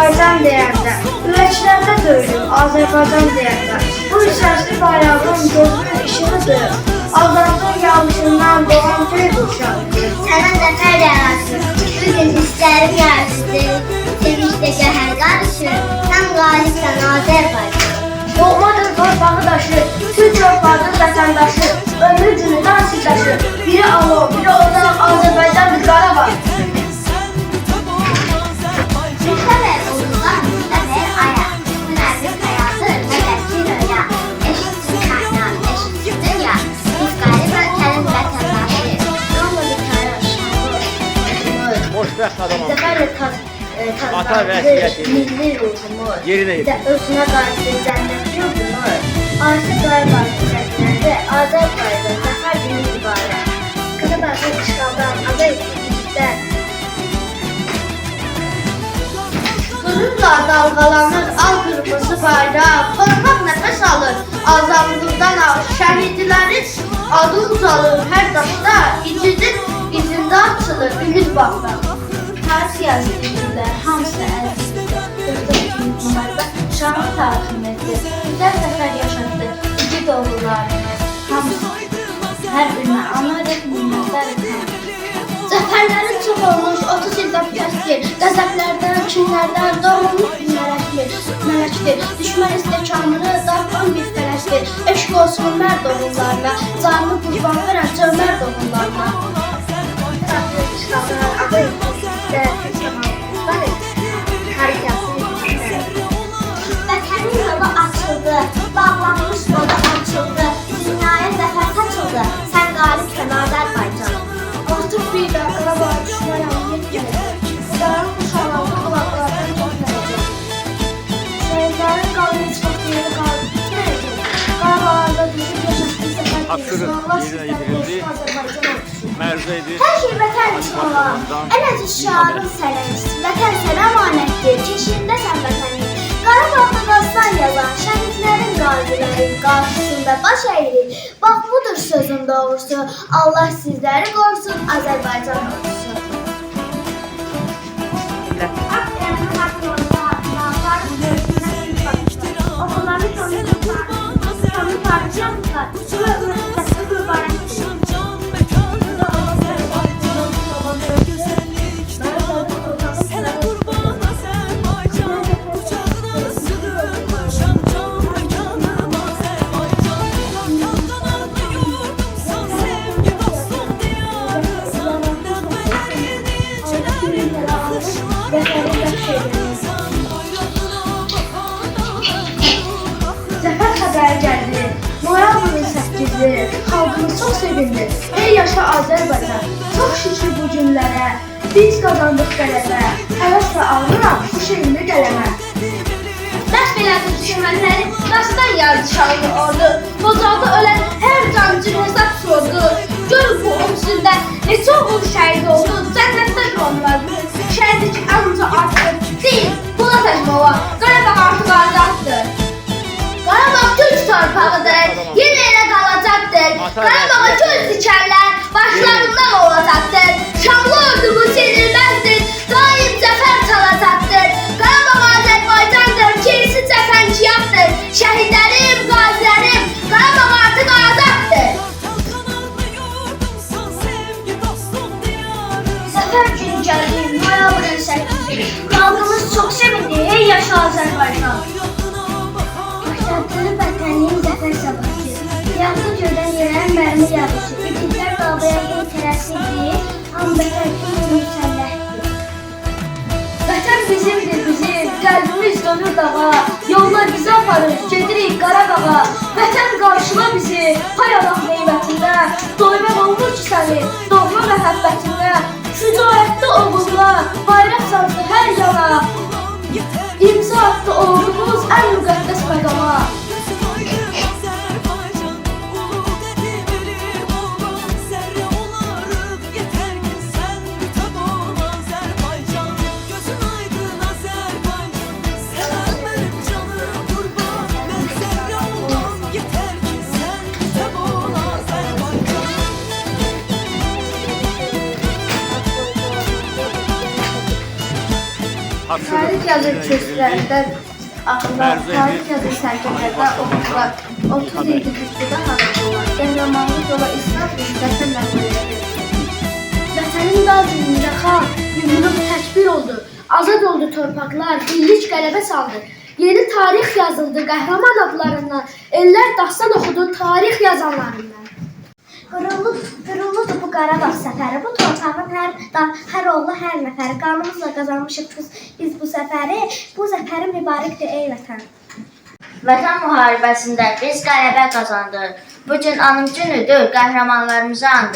Azərbaycan deyəndə, ürəklərdə döyülür Azərbaycan deyəndə. Bu səsli bayrağın gözünün işığıdır. Azadlıq yağışından doğan göy qurşağıdır. Sənə zəfər yarasın, bugün hisslərim yarısıdır. Sevincdə gəhər qarışır, sən qalibsən Azərbaycan. Doğmadır torpağı daşı, Türk torpağının vətəndaşı, ömrü günüdən sizdaşı. Biri alov, biri ocaq, Azərbaycandır Qarabağ. Müxtəbər olurlar, müxtəbər aya, hünərli həyatı, mədəkli röya. Eşitsin kainat, eşitsin dünya, biz qalib ölkənin vətəndaşı. Yolla bitirir şəhər. Xoşbəxt adamam. Zəfərlə Ata vəsiyyəti, milli ruhumuz, yerinə yetir. özünə qarşı cənnət yurdumuz, Arşı Qarabağ çiçəklərdə Azərbaycan zəfər günü ibarət. Qarabağın işğaldan, Azərbaycan Qürurla dalğalanır al qırmızı bayraq, torpaq nəfəs alır, azadlıqdan al, şəhidlərin adı uzalır hər daşda, incidir, izində açılır, ümid bağlar. Hər siyasi güclər, hamısı əzizdir, müharibə şanlı tariximizdir, güzel zəfər yaşatdı, igid oğullarımız, hamısı, hər birinə anarıq, minnətlərıq. Zəfərlərin çox olmuş, 30 ildən kəsdir, qəzəblərdən, kinlərdən doğulmuş bir mələkdir, düşmən istəkamını darpan bir fələsdir, eşq olsun mərd oğullarına, canını qurban verən cömərd oğullarına. Vətənin yolu açıldı, bağlanmış yolu açıldı, dünyaya zəfər saçıldı, sən qalibsən Azərbaycan. Artıq bir də Qarabağa düşməyəm yetmir, Qıdarın quşalanlı qulaqlardan çox gələcək. Şəhidlərin qalın çıxaq yeri qalıb bitməyəcək. Qarabağda düzüb yaşasın zəfər Tapşırıq Allah yerinə sizdən yetirildi. qorusun Azərbaycan olsun. Mərzə edir. Hər şey vətən üçün olan, ələcə şiarın sənəniz, vətən sənə əmanətdir, keşiyindəsən vətənin. Qarabağda dastan yazan şəhidlərin qazilərin qarşısında baş əyilir. Bax budur sözün doğrusu, Allah sizləri qorusun, Azərbaycan olsun. Okulları tanıyacaklar, tanıyacaklar, müessesesi mübarektir. Zəfər xəbəri gəldi. Noyabrın 8-i. Xalqımız çox sevindi. Ey yaşa Azərbaycan. Çox şükür bu günlərə. Biz qazandıq qələbə. Həvəslə alıram bu şeirini qələmə. Dəf elədi düşmənləri, dastan yardı şahını ordu. Bozalda ölən hər cancı hesab sordu. Gör bu omsunda neçə oğul şəhid oldu. Cənnətdə qonlardı. Şəhidlik ancaq artıq deyil. Buna təcmova. Qarabağ artıq azaddır. Qarabağ Türk torpağıdır, yenə elə qalacaqdır. Qarabağa göz dikərlər, başlarından olacaqdır. Şanlı ordumuz yenilməzdir, daim zəfər çalacaqdır. Qarabağ Azərbaycandır, gerisi cəfəngiyatdır. Şəhidlərim, qazilərim, Qarabağ artıq azaddır. Zəfər günü gəldi, noyabrın 8-i. Xalqımız çox sevindi, ey yaşa Azərbaycan. Başlatdığı vətənin zəfər sabahı, yaxşı göldən yerən mərmi yağışı, İqidlər davaya yeni tərəssidir, hamdəkər kimi müsəlləhdir. Vətən bizimdir, bizim, qəlbimiz dönür dağa, yollar bizi aparır, gedirik Qarabağa. Vətən qarşıla bizi, hay Allah qeybətində, doymaq olmur ki səni, doğma məhəbbətində, şücaətli oğuluna, bayraq sancdı hər yana, İmza attı ordumuz ən müqəddəs məqama. Tarix yazır kürsülərdə ağlar, tarix yazır sərgilərdə oxular, 37 kürsüdə hazırlanır. Qəhrəmanlıq yola isnad və vətən məğlubiyyəti. Vətənin dağcığında xalq, yumruq təkbir oldu, azad oldu torpaqlar, birlik qələbə saldı. Yeni tarix yazıldı qəhrəman adlarından, ellər dastan oxudu tarix yazanlarından. Qürurludur bu Qarabağ səfəri, bu torpağın hər oğlu, hər nəfəri. Qanımızla qazanmışıq biz bu səfəri, bu zəfəri mübarəkdir ey vətən. Vətən müharibəsində biz qələbə qazandıq. Bu gün anım günüdür, qəhrəmanlarımızı andıq.